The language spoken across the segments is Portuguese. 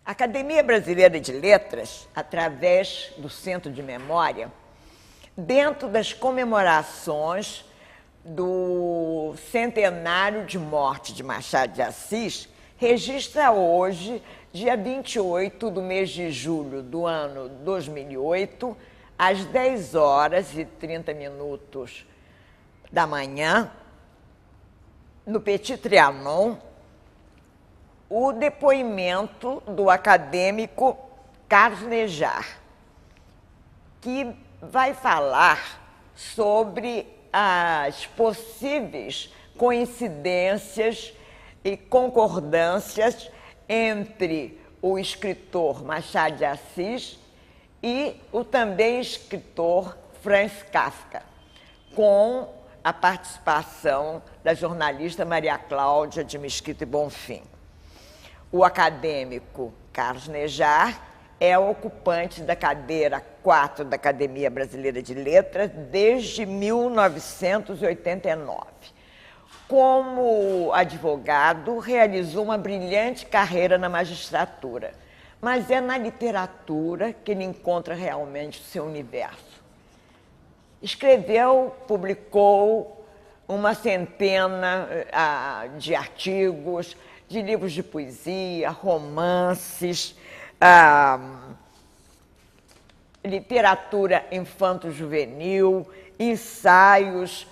A Academia Brasileira de Letras, através do Centro de Memória, dentro das comemorações do centenário de morte de Machado de Assis, registra hoje, dia 28 do mês de julho do ano 2008, às 10 horas e 30 minutos da manhã, no Petit Trianon, o depoimento do acadêmico Carlos Nejar, que vai falar sobre as possíveis coincidências e concordâncias entre o escritor Machado de Assis e o também escritor Franz Kafka, com a participação da jornalista Maria Cláudia de Mesquita e Bonfim. O acadêmico Carlos Nejar é ocupante da cadeira 4 da Academia Brasileira de Letras desde 1989. Como advogado, realizou uma brilhante carreira na magistratura, mas é na literatura que ele encontra realmente o seu universo. Escreveu, publicou uma centena de artigos, de livros de poesia, romances, literatura infanto-juvenil, ensaios,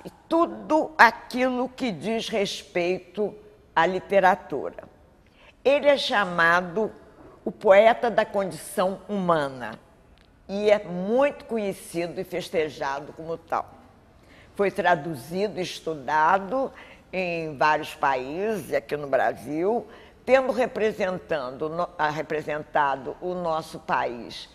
e tudo aquilo que diz respeito à literatura. Ele é chamado o poeta da condição humana e é muito conhecido e festejado como tal. Foi traduzido e estudado em vários países, aqui no Brasil, tendo representado o nosso país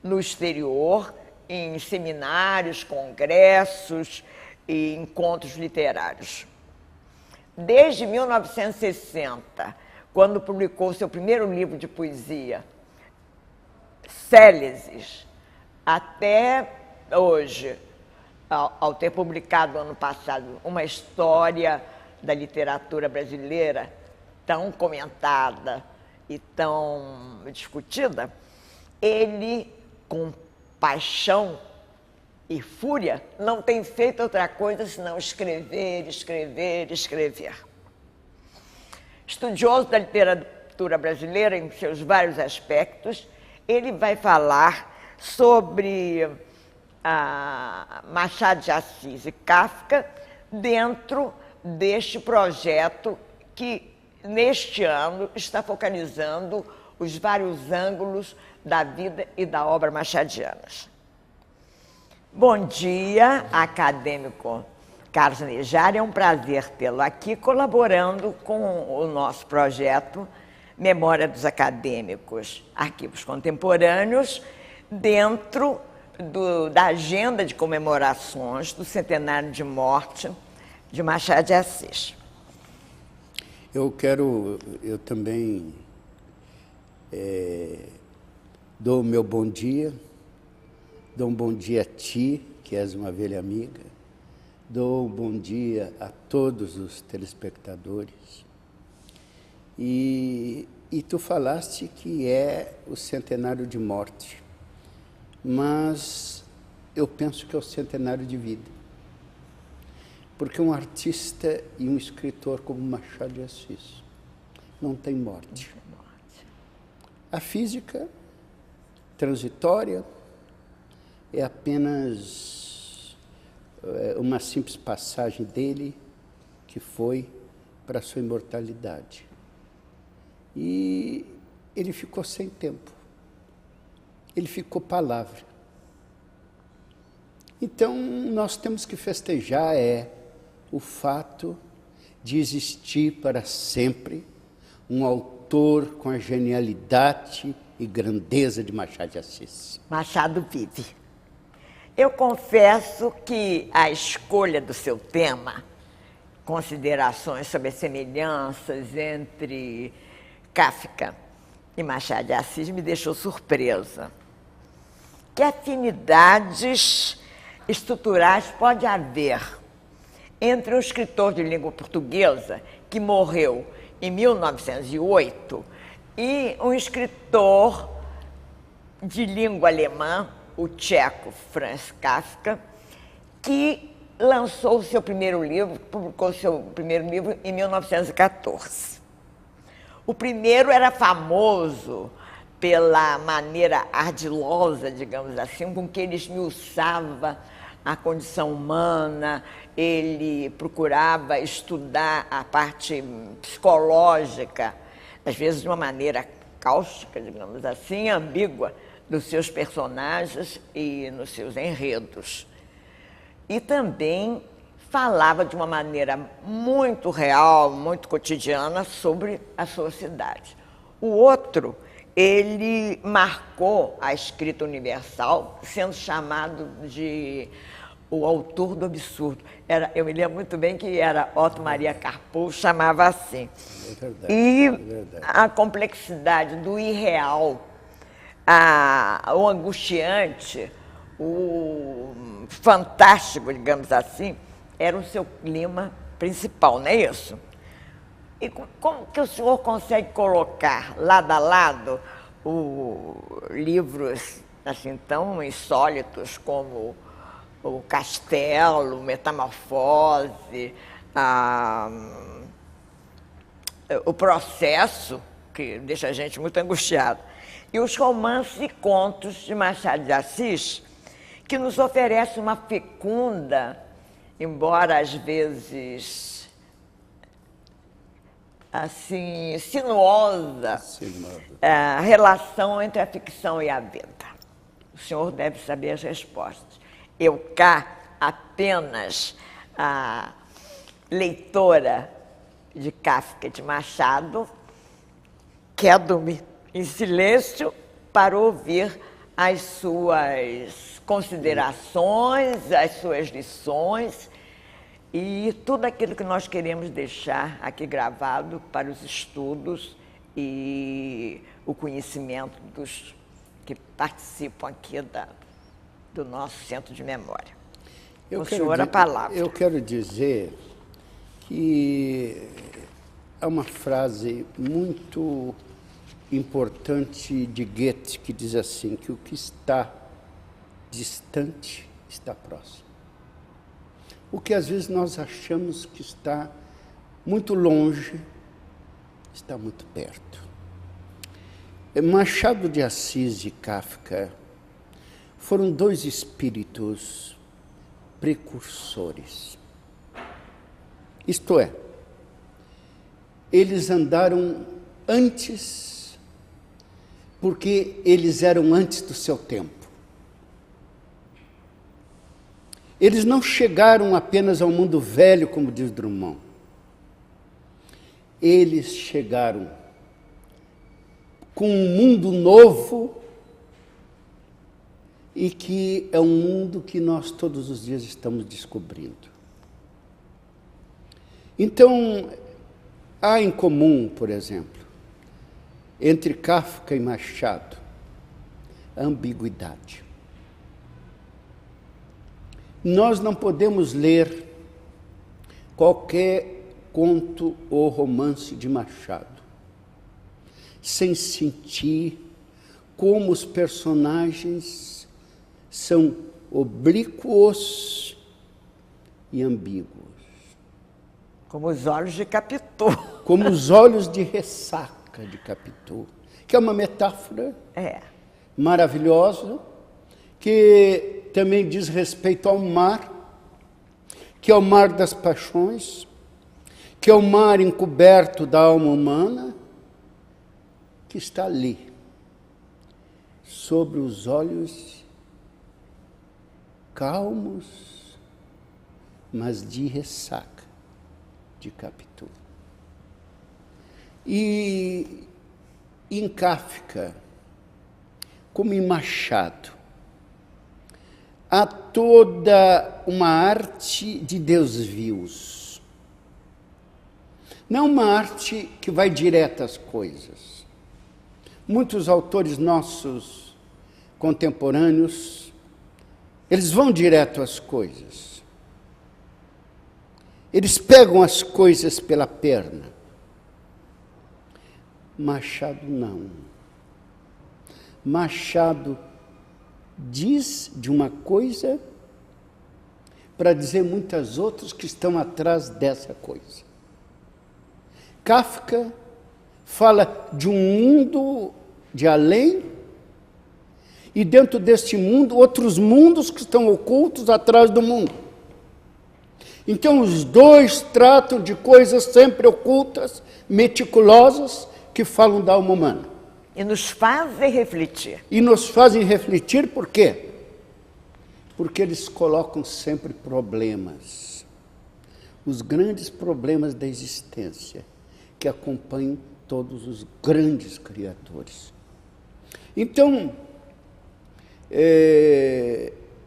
no exterior, em seminários, congressos e encontros literários. Desde 1960, quando publicou seu primeiro livro de poesia, Célesis, até hoje, ao ter publicado ano passado uma história da literatura brasileira tão comentada e tão discutida, ele, com paixão e fúria, não tem feito outra coisa senão escrever, escrever, escrever. Estudioso da literatura brasileira em seus vários aspectos, ele vai falar sobre Machado de Assis e Kafka dentro deste projeto que, neste ano, está focalizando os vários ângulos da vida e da obra machadianas. Bom dia, acadêmico Carlos Nejar. É um prazer tê-lo aqui colaborando com o nosso projeto Memória dos Acadêmicos, Arquivos Contemporâneos, dentro da agenda de comemorações do centenário de morte de Machado de Assis. Eu também dou o meu bom dia, dou um bom dia a ti, que és uma velha amiga, dou um bom dia a todos os telespectadores. E tu falaste que é o centenário de morte, mas eu penso que é o centenário de vida. Porque um artista e um escritor como Machado de Assis não tem morte. A física transitória é apenas uma simples passagem dele que foi para a sua imortalidade. E ele ficou sem tempo. Ele ficou palavra. Então, nós temos que festejar o fato de existir para sempre um autor com a genialidade e grandeza de Machado de Assis. Machado vive. Eu confesso que a escolha do seu tema, considerações sobre as semelhanças entre Kafka e Machado de Assis, me deixou surpresa. Que afinidades estruturais pode haver entre um escritor de língua portuguesa que morreu em 1908 e um escritor de língua alemã, o tcheco Franz Kafka, que lançou o seu primeiro livro, publicou o seu primeiro livro em 1914. O primeiro era famoso pela maneira ardilosa, digamos assim, com que ele esmiuçava a condição humana, ele procurava estudar a parte psicológica, às vezes de uma maneira cáustica, digamos assim, ambígua, dos seus personagens e nos seus enredos. E também falava de uma maneira muito real, muito cotidiana, sobre a sua cidade. O outro, ele marcou a escrita universal, sendo chamado de o autor do absurdo. Eu me lembro muito bem que era Otto Maria Carpo, chamava assim. É verdade, e é verdade. A complexidade do irreal, o angustiante, o fantástico, digamos assim, era o seu clima principal, não é isso? E como que o senhor consegue colocar lado a lado livros assim tão insólitos como o Castelo, Metamorfose, o Processo, que deixa a gente muito angustiado, e os romances e contos de Machado de Assis, que nos oferece uma fecunda, embora às vezes assim sinuosa, relação entre a ficção e a vida. O senhor deve saber as respostas. Eu cá, apenas a leitora de Kafka, de Machado, quedo-me em silêncio para ouvir as suas considerações, as suas lições e tudo aquilo que nós queremos deixar aqui gravado para os estudos e o conhecimento dos que participam aqui do nosso Centro de Memória. O senhor, a palavra. Eu quero dizer que há uma frase muito importante de Goethe que diz assim, que o que está distante está próximo. O que às vezes nós achamos que está muito longe, está muito perto. Machado de Assis e Kafka foram dois espíritos precursores. Isto é, eles andaram antes, porque eles eram antes do seu tempo. Eles não chegaram apenas ao mundo velho, como diz Drummond. Eles chegaram com um mundo novo e que é um mundo que nós todos os dias estamos descobrindo. Então, há em comum, por exemplo, entre Kafka e Machado, a ambiguidade. Nós não podemos ler qualquer conto ou romance de Machado sem sentir como os personagens são oblíquos e ambíguos. Como os olhos de Capitu. Como os olhos de ressaca de Capitu, que é uma metáfora maravilhosa, que também diz respeito ao mar, que é o mar das paixões, que é o mar encoberto da alma humana, que está ali, sobre os olhos calmos, mas de ressaca de Capitu. E em Kafka, como em Machado, há toda uma arte de desvios. Não uma arte que vai direto às coisas. Muitos autores nossos contemporâneos, eles vão direto às coisas. Eles pegam as coisas pela perna. Machado não. Machado diz de uma coisa para dizer muitas outras que estão atrás dessa coisa. Kafka fala de um mundo de além e dentro deste mundo outros mundos que estão ocultos atrás do mundo. Então os dois tratam de coisas sempre ocultas, meticulosas, que falam da alma humana. E nos fazem refletir. E nos fazem refletir por quê? Porque eles colocam sempre problemas. Os grandes problemas da existência que acompanham todos os grandes criadores. Então,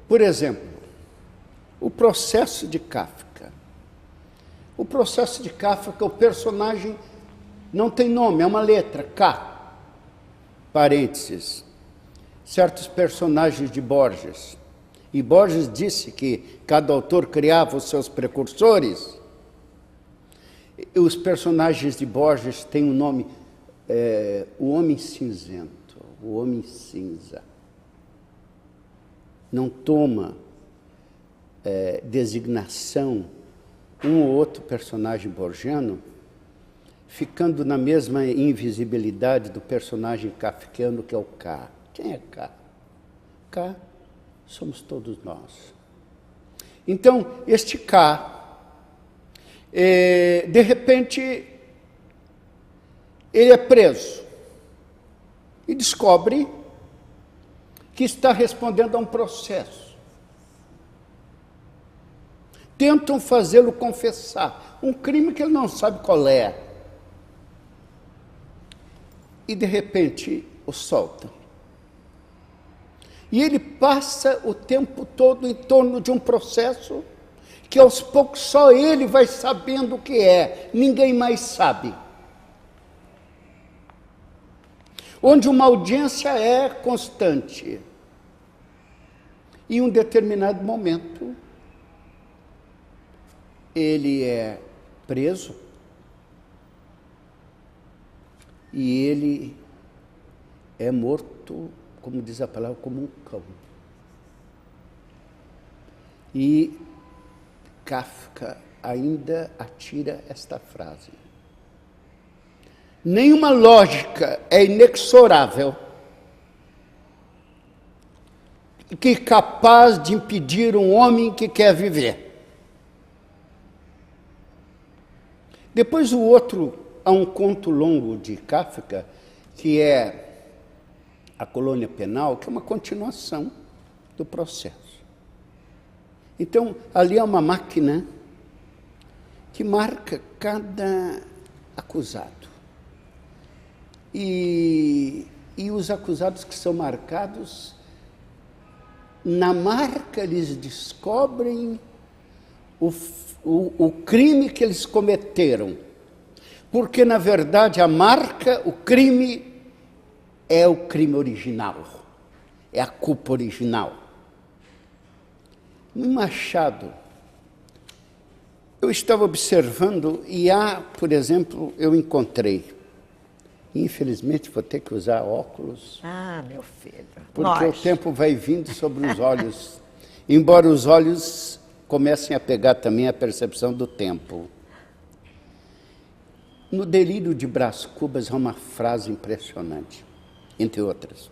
por exemplo, o processo de Kafka. O processo de Kafka, o personagem não tem nome, é uma letra, K, parênteses. Certos personagens de Borges. E Borges disse que cada autor criava os seus precursores. Os personagens de Borges têm o nome, o homem cinzento, o homem cinza. Não toma designação um ou outro personagem borgiano, ficando na mesma invisibilidade do personagem kafkiano que é o K. Quem é K? K somos todos nós. Então, este K, de repente, ele é preso e descobre que está respondendo a um processo. Tentam fazê-lo confessar um crime que ele não sabe qual é. E, de repente, o soltam. E ele passa o tempo todo em torno de um processo que, aos poucos, só ele vai sabendo o que é. Ninguém mais sabe. Onde uma audiência é constante. E, em um determinado momento, ele é preso e ele é morto, como diz a palavra, como um cão. E Kafka ainda atira esta frase. Nenhuma lógica é inexorável que é capaz de impedir um homem que quer viver. Depois o outro, há um conto longo de Kafka, que é A Colônia Penal, que é uma continuação do processo. Então, ali é uma máquina que marca cada acusado. E os acusados que são marcados, na marca eles descobrem o crime que eles cometeram. Porque, na verdade, a marca, o crime, é o crime original. É a culpa original. No Machado, eu estava observando e há, por exemplo, eu encontrei. Infelizmente, vou ter que usar óculos. Ah, meu filho. Porque o tempo vai vindo sobre os olhos. Embora os olhos comecem a pegar também a percepção do tempo. No Delírio de Brás Cubas há uma frase impressionante, entre outras,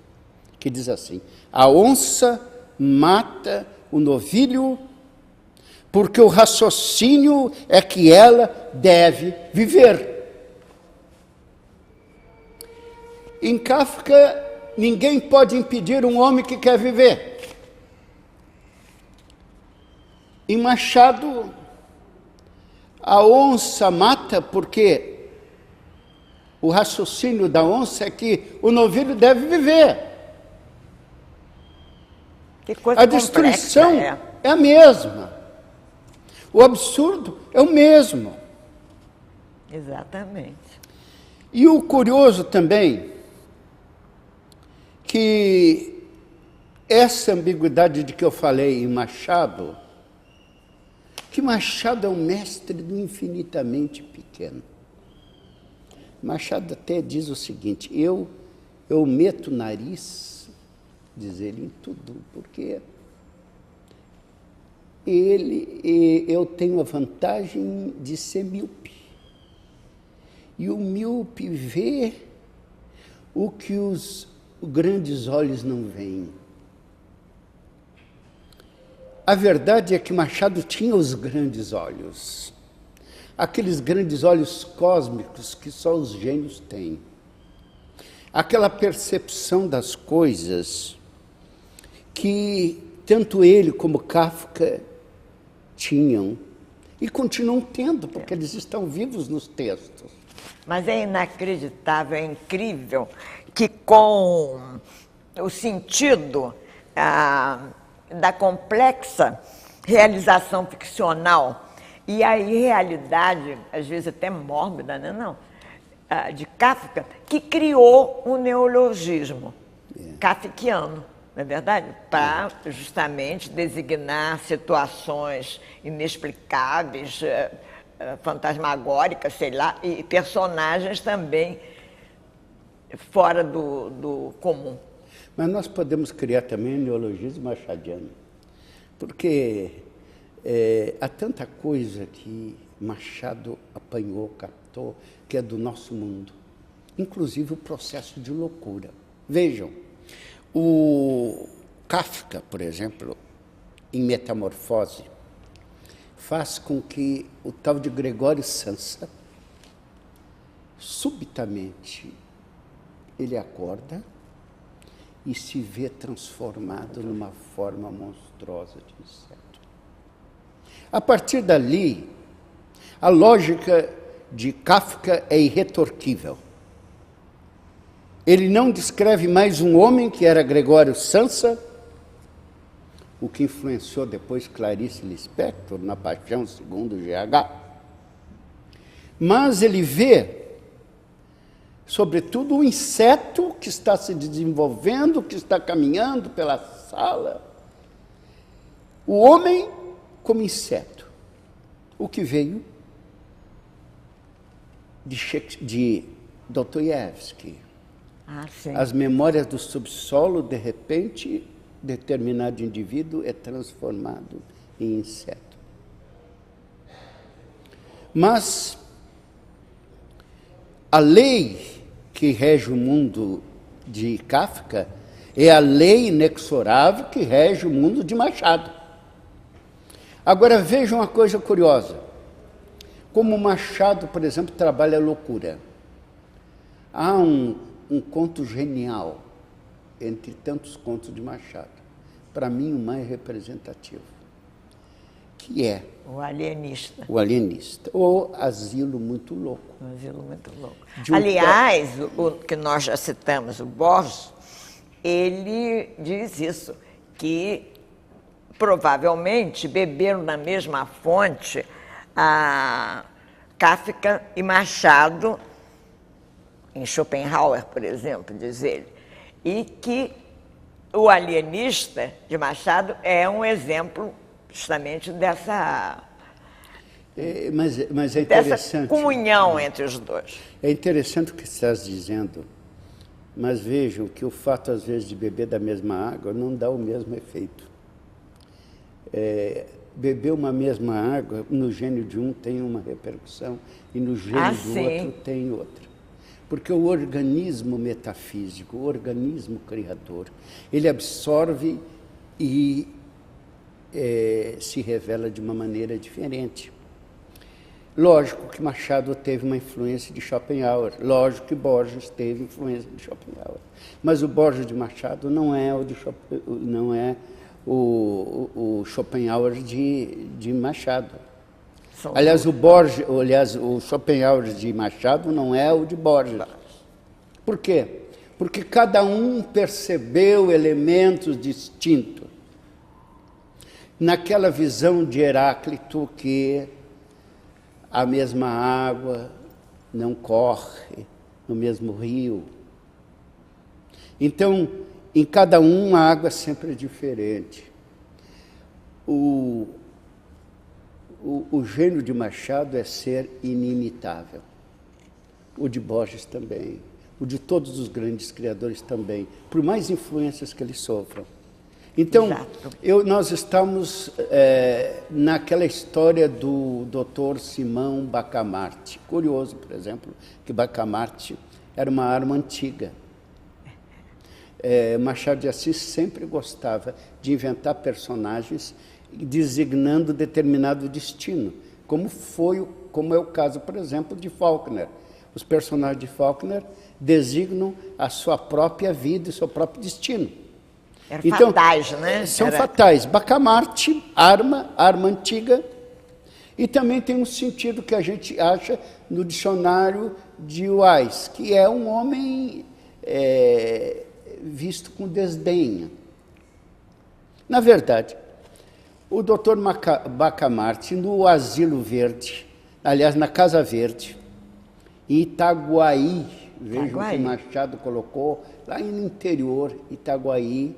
que diz assim: a onça mata o novilho porque o raciocínio é que ela deve viver. Em Kafka, ninguém pode impedir um homem que quer viver. Em Machado, a onça mata porque o raciocínio da onça é que o novilho deve viver. Que coisa a destruição é a mesma. O absurdo é o mesmo. Exatamente. E o curioso também, que essa ambiguidade de que eu falei em Machado, que Machado é um mestre do infinitamente pequeno. Machado até diz o seguinte: eu meto o nariz, diz ele, em tudo, porque eu tenho a vantagem de ser míope. E o míope vê o que os grandes olhos não veem. A verdade é que Machado tinha os grandes olhos, aqueles grandes olhos cósmicos que só os gênios têm. Aquela percepção das coisas que tanto ele como Kafka tinham e continuam tendo, porque eles estão vivos nos textos. Mas é inacreditável, é incrível que com o sentido da complexa realização ficcional e a irrealidade, às vezes até mórbida, né? Não, de Kafka, que criou um neologismo kafkiano, não é verdade? Para justamente designar situações inexplicáveis, fantasmagóricas, sei lá, e personagens também fora do comum. Mas nós podemos criar também um neologismo machadiano, porque há tanta coisa que Machado apanhou, captou, que é do nosso mundo, inclusive o processo de loucura. Vejam, o Kafka, por exemplo, em Metamorfose, faz com que o tal de Gregório Samsa, subitamente, ele acorda e se vê transformado numa forma monstruosa de inseto. A partir dali, a lógica de Kafka é irretorquível. Ele não descreve mais um homem que era Gregório Samsa, o que influenciou depois Clarice Lispector na Paixão segundo GH. Mas ele vê, sobretudo, o inseto que está se desenvolvendo, que está caminhando pela sala. O homem como inseto. O que veio de Dostoiévski. As memórias do subsolo, de repente, determinado indivíduo é transformado em inseto. Mas a lei que rege o mundo de Kafka é a lei inexorável que rege o mundo de Machado. Agora vejam uma coisa curiosa. Como Machado, por exemplo, trabalha a loucura. Há um conto genial, entre tantos contos de Machado, para mim o mais representativo, que é O Alienista. O Alienista, ou Asilo Muito Louco. Um Asilo Muito Louco. Aliás, o que nós já citamos, o Borges, ele diz isso, que provavelmente beberam na mesma fonte a Kafka e Machado, em Schopenhauer, por exemplo, diz ele, e que o Alienista de Machado é um exemplo justamente dessa Mas é interessante. Dessa comunhão entre os dois. É interessante o que estás dizendo, mas vejam que o fato, às vezes, de beber da mesma água não dá o mesmo efeito. Beber uma mesma água, no gênio de um tem uma repercussão e no gênio do outro tem outra. Porque o organismo metafísico, o organismo criador, ele absorve e se revela de uma maneira diferente. Lógico que Machado teve uma influência de Schopenhauer, lógico que Borges teve influência de Schopenhauer, mas o Borges de Machado não é o Schopenhauer de Machado. Aliás, o Schopenhauer de Machado não é o de Borges. Por quê? Porque cada um percebeu elementos distintos. Naquela visão de Heráclito que a mesma água não corre no mesmo rio. Então, em cada um, a água sempre é diferente. O gênio de Machado é ser inimitável. o de Borges também, o de todos os grandes criadores também, por mais influências que eles sofram. Então, nós estamos naquela história do Dr. Simão Bacamarte. Curioso, por exemplo, que Bacamarte era uma arma antiga. Machado de Assis sempre gostava de inventar personagens designando determinado destino, como é o caso, por exemplo, de Faulkner. Os personagens de Faulkner designam a sua própria vida e seu próprio destino. Eram fatais, né? São fatais. Bacamarte, arma antiga, e também tem um sentido que a gente acha no dicionário de Wise, que é um homem visto com desdenho. Na verdade, o Dr. Bacamarte, no Asilo Verde, aliás, na Casa Verde, em Itaguaí, vejam o que Machado colocou, lá no interior, Itaguaí,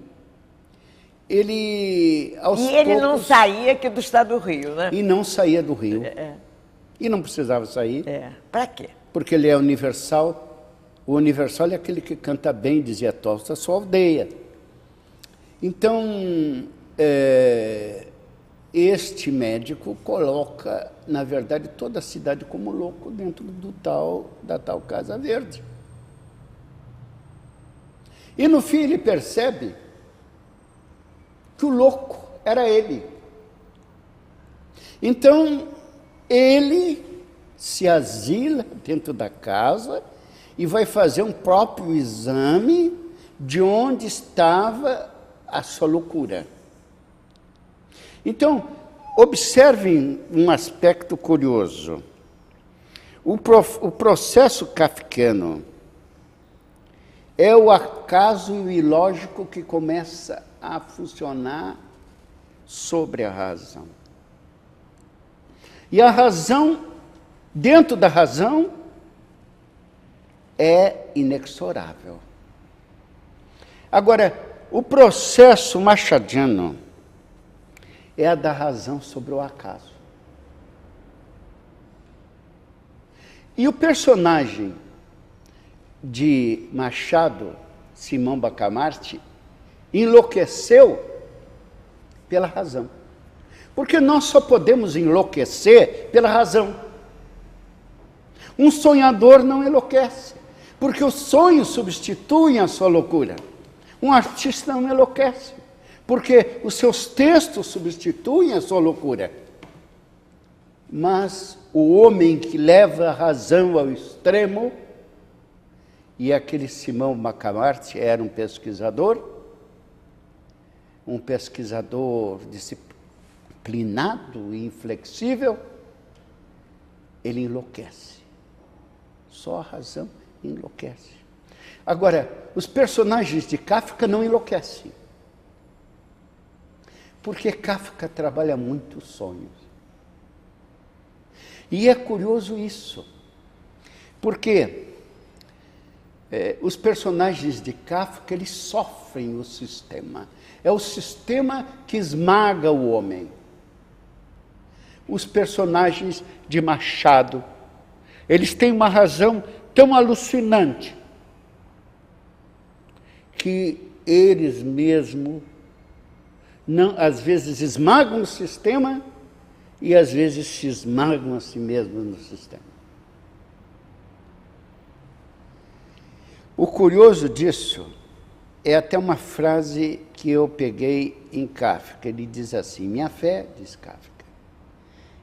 ele, aos poucos... ele não saía aqui do estado do Rio, né? E não saía do Rio. E não precisava sair. Para quê? Porque ele é universal. O universal é aquele que canta bem, dizia Tolstói, a sua aldeia. Então, este médico coloca, na verdade, toda a cidade como louco dentro da tal Casa Verde. E no fim ele percebe que o louco era ele. Então, ele se asila dentro da casa e vai fazer um próprio exame de onde estava a sua loucura. Então, observem um aspecto curioso. O processo kafkiano é o acaso e o ilógico que começa a funcionar sobre a razão. E a razão, dentro da razão, é inexorável. Agora, o processo machadiano é a da razão sobre o acaso. E o personagem de Machado, Simão Bacamarte, enlouqueceu pela razão. Porque nós só podemos enlouquecer pela razão. Um sonhador não enlouquece, porque os sonhos substituem a sua loucura. Um artista não enlouquece, porque os seus textos substituem a sua loucura. Mas o homem que leva a razão ao extremo, e aquele Simão Bacamarte era um pesquisador disciplinado e inflexível, ele enlouquece. Só a razão enlouquece. Agora, os personagens de Kafka não enlouquecem. Porque Kafka trabalha muito os sonhos. E é curioso isso. Porque os personagens de Kafka, eles sofrem o sistema. É o sistema que esmaga o homem. Os personagens de Machado, eles têm uma razão tão alucinante que eles mesmos, às vezes, esmagam o sistema e, às vezes, se esmagam a si mesmos no sistema. O curioso disso é até uma frase que eu peguei em Kafka. Ele diz assim: minha fé, diz Kafka,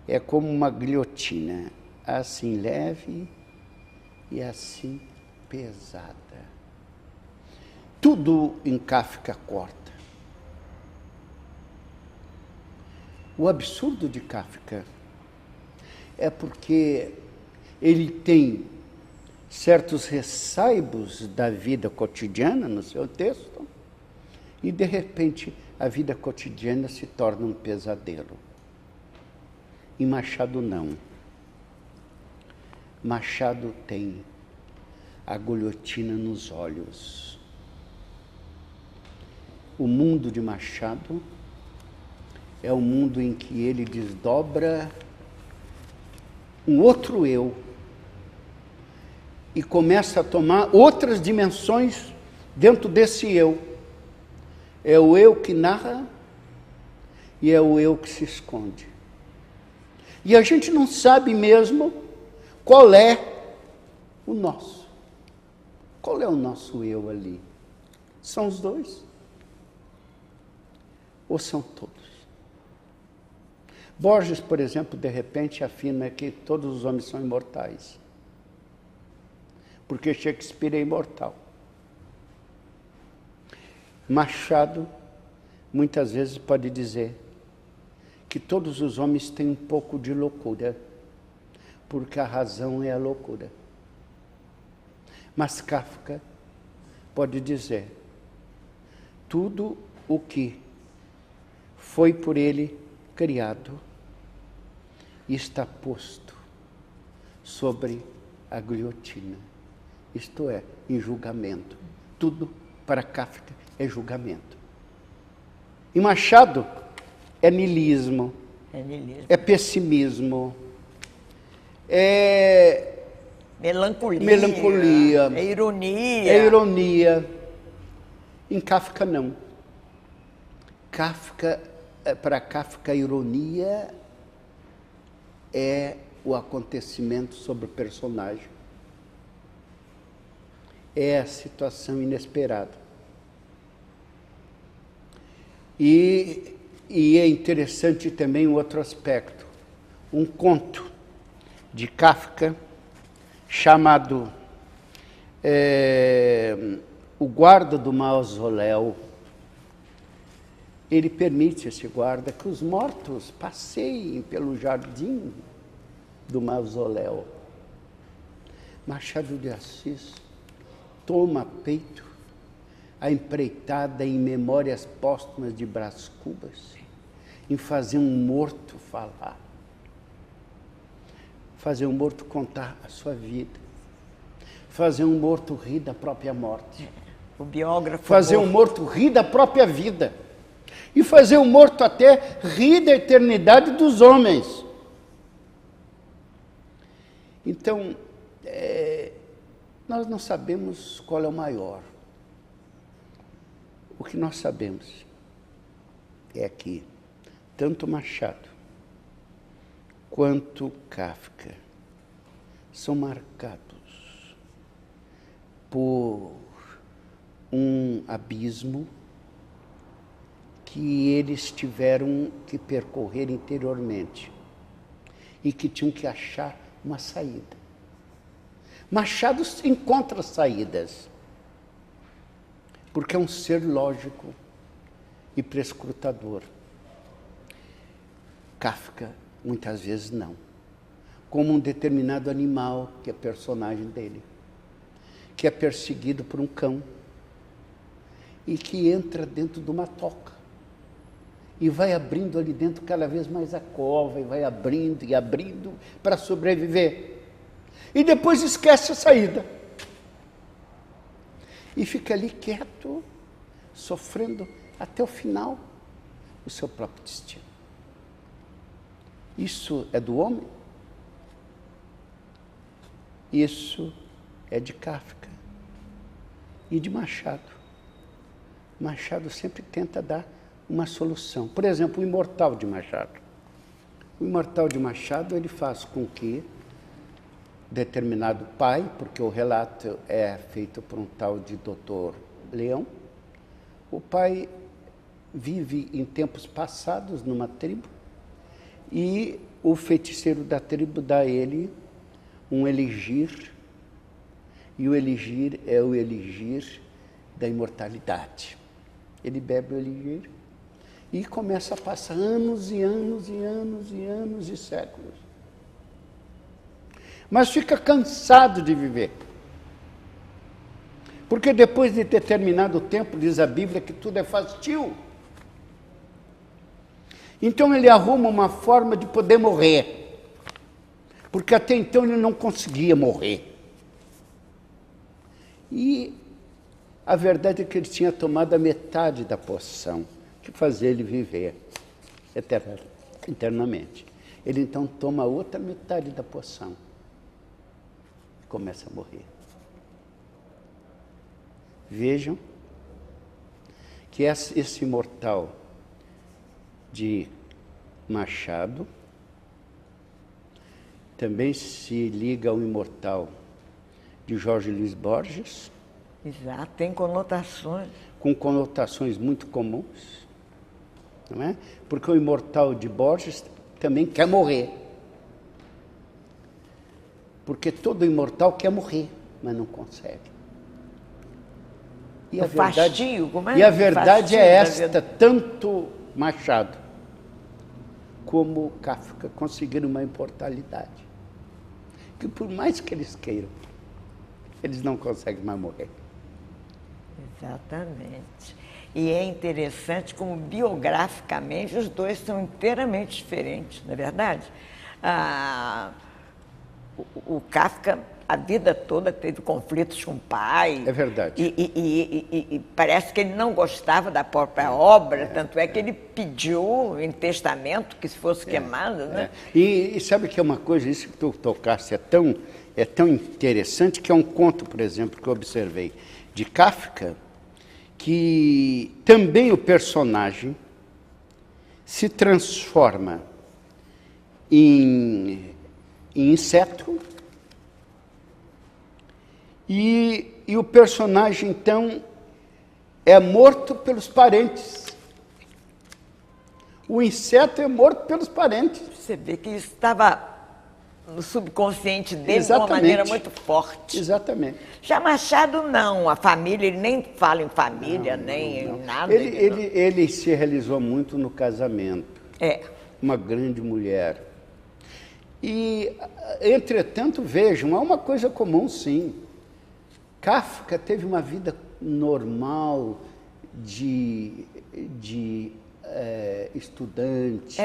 é como uma guilhotina, assim leve e assim pesada. Tudo em Kafka corta. O absurdo de Kafka é porque ele tem certos ressaibos da vida cotidiana no seu texto e, de repente, a vida cotidiana se torna um pesadelo. E Machado não. Machado tem a guilhotina nos olhos. O mundo de Machado é o mundo em que ele desdobra um outro eu, e começa a tomar outras dimensões dentro desse eu. É o eu que narra e é o eu que se esconde. E a gente não sabe mesmo qual é o nosso. Qual é o nosso eu ali? São os dois? Ou são todos? Borges, por exemplo, de repente afirma que todos os homens são imortais. Porque Shakespeare é imortal. Machado, muitas vezes, pode dizer que todos os homens têm um pouco de loucura, porque a razão é a loucura. Mas Kafka pode dizer, tudo o que foi por ele criado está posto sobre a guilhotina, isto é, em julgamento. Tudo para Kafka é julgamento. E Machado é niilismo, é pessimismo, é melancolia, é ironia. É ironia. Em Kafka, não. Para Kafka, a ironia é o acontecimento sobre o personagem. É a situação inesperada. E é interessante também um outro aspecto. Um conto de Kafka chamado O Guarda do Mausoléu. Ele permite, esse guarda, que os mortos passeiem pelo jardim do mausoléu. Machado de Assis toma a peito a empreitada em Memórias Póstumas de Brás Cubas, em fazer um morto falar, fazer um morto contar a sua vida, fazer um morto rir da própria morte, o biógrafo fazer um morto rir da própria vida, e fazer um morto até rir da eternidade dos homens. Então, nós não sabemos qual é o maior. O que nós sabemos é que tanto Machado quanto Kafka são marcados por um abismo que eles tiveram que percorrer interiormente e que tinham que achar uma saída. Machado encontra saídas, porque é um ser lógico e prescrutador. Kafka, muitas vezes, não. Como um determinado animal, que é personagem dele, que é perseguido por um cão e que entra dentro de uma toca e vai abrindo ali dentro cada vez mais a cova, e vai abrindo e abrindo para sobreviver. E depois esquece a saída. E fica ali quieto, sofrendo até o final o seu próprio destino. Isso é do homem? Isso é de Kafka e de Machado. Machado sempre tenta dar uma solução. Por exemplo, o Imortal de Machado. O Imortal de Machado, ele faz com que determinado pai, porque o relato é feito por um tal de Dr. Leão, o pai vive em tempos passados numa tribo e o feiticeiro da tribo dá a ele um elixir, e o elixir é o elixir da imortalidade. Ele bebe o elixir e começa a passar anos e anos e anos e anos e séculos. Mas fica cansado de viver. Porque depois de determinado tempo, diz a Bíblia, que tudo é fastio. Então ele arruma uma forma de poder morrer. Porque até então ele não conseguia morrer. E a verdade é que ele tinha tomado a metade da poção, que fazia ele viver eternamente. Ele então toma a outra metade da poção e começa a morrer. Vejam que esse imortal de Machado também se liga ao imortal de Jorge Luiz Borges. Exato, tem conotações. Com conotações muito comuns, não é? Porque o imortal de Borges também quer morrer. Porque todo imortal quer morrer, mas não consegue. E a verdade é esta, tanto Machado como Kafka conseguiram uma imortalidade. Que por mais que eles queiram, eles não conseguem mais morrer. Exatamente. E é interessante como biograficamente os dois são inteiramente diferentes, não é verdade? O Kafka, a vida toda, teve conflitos com o pai. É verdade. E parece que ele não gostava da própria obra, tanto é que ele pediu em testamento que fosse queimado, né? E sabe que é uma coisa, isso que tu tocaste é tão interessante, que é um conto, por exemplo, que eu observei de Kafka, que também o personagem se transforma em inseto e o personagem, então, é morto pelos parentes. O inseto é morto pelos parentes. Você vê que isso estava no subconsciente dele. Exatamente. De uma maneira muito forte. Exatamente. Já Machado, não. A família, ele nem fala em família, nem em nada. Ele se realizou muito no casamento. Uma grande mulher. E, entretanto, vejam, é uma coisa comum, sim. Kafka teve uma vida normal de estudante.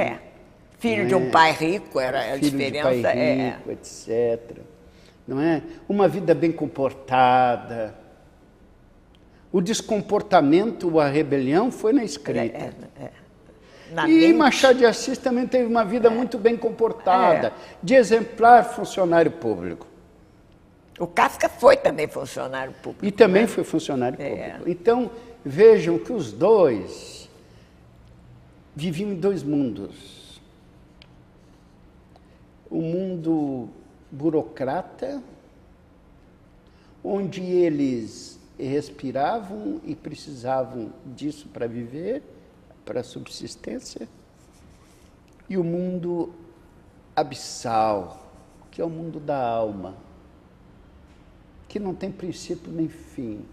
Filho de um pai rico, era a diferença. Filho de pai rico, etc. Não é? Uma vida bem comportada. O descomportamento, a rebelião, foi na escrita. E Machado de Assis também teve uma vida muito bem comportada, de exemplar funcionário público. O Kafka foi também funcionário público. E também foi funcionário público. Então, vejam que os dois viviam em dois mundos. O mundo burocrata, onde eles respiravam e precisavam disso para viver, para a subsistência, e o mundo abissal, que é o mundo da alma, que não tem princípio nem fim.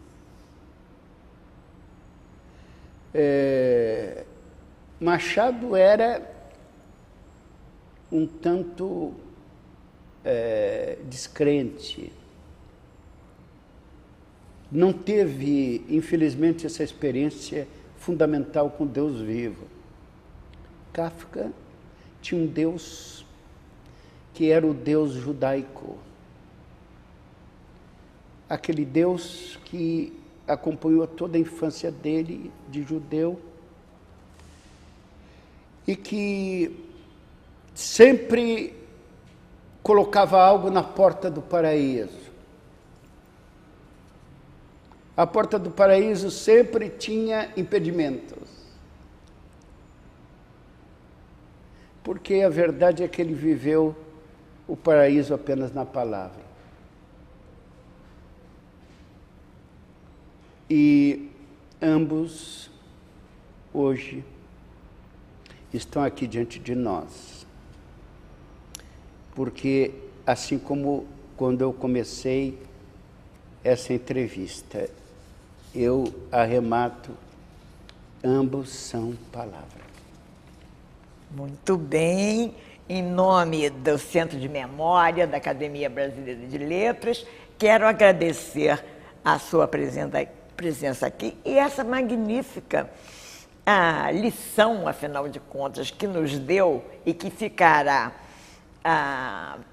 Machado era um tanto descrente. Não teve, infelizmente, essa experiência fundamental com Deus vivo. Kafka tinha um Deus que era o Deus judaico. Aquele Deus que acompanhou toda a infância dele de judeu e que sempre colocava algo na porta do paraíso. A porta do paraíso sempre tinha impedimentos. Porque a verdade é que ele viveu o paraíso apenas na palavra. E ambos, hoje, estão aqui diante de nós. Porque, assim como quando eu comecei essa entrevista, eu arremato, ambos são palavra. Muito bem. Em nome do Centro de Memória da Academia Brasileira de Letras, quero agradecer a sua presença aqui e essa magnífica lição, afinal de contas, que nos deu e que ficará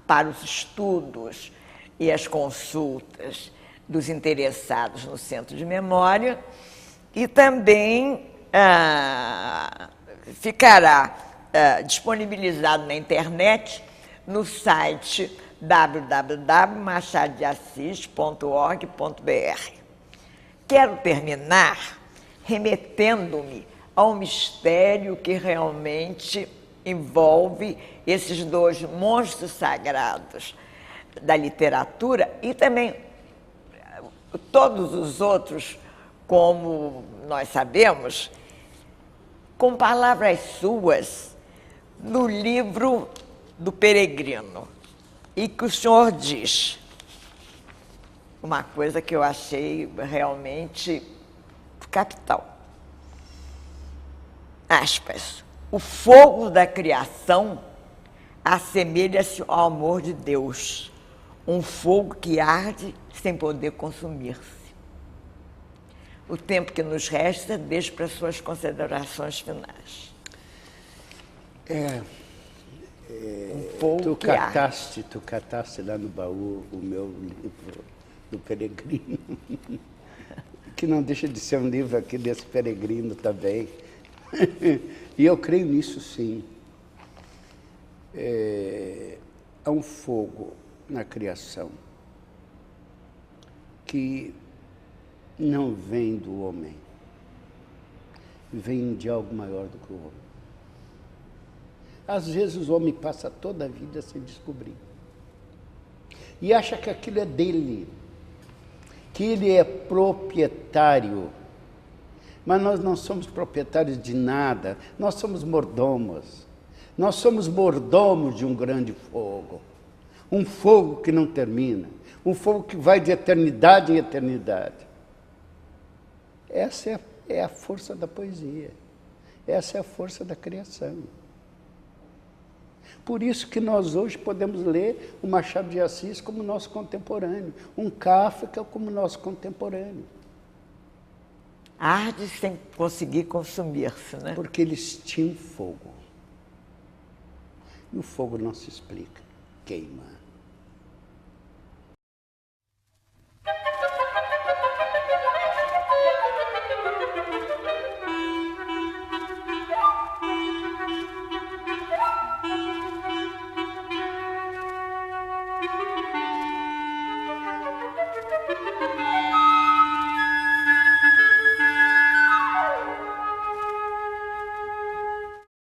para os estudos e as consultas dos interessados no Centro de Memória, e também ficará disponibilizado na internet no site www.machadodeassis.org.br. quero terminar remetendo-me ao mistério que realmente envolve esses dois monstros sagrados da literatura e também todos os outros, como nós sabemos, com palavras suas no livro do Peregrino, e que o senhor diz uma coisa que eu achei realmente capital. Aspas. O fogo da criação assemelha-se ao amor de Deus, um fogo que arde sem poder consumir-se. O tempo que nos resta, deixo para suas considerações finais. Um fogo que arde. Tu cataste lá no baú o meu livro do Peregrino, que não deixa de ser um livro aqui desse peregrino também. E eu creio nisso, sim. Há um fogo na criação que não vem do homem, vem de algo maior do que o homem. Às vezes o homem passa toda a vida sem descobrir e acha que aquilo é dele, que ele é proprietário. Mas nós não somos proprietários de nada, nós somos mordomos. Nós somos mordomos de um grande fogo. Um fogo que não termina, um fogo que vai de eternidade em eternidade. Essa é a força da poesia, essa é a força da criação. Por isso que nós hoje podemos ler o Machado de Assis como nosso contemporâneo, um Kafka como nosso contemporâneo. Arde sem conseguir consumir-se, né? Porque eles tinham fogo. E o fogo não se explica, queima.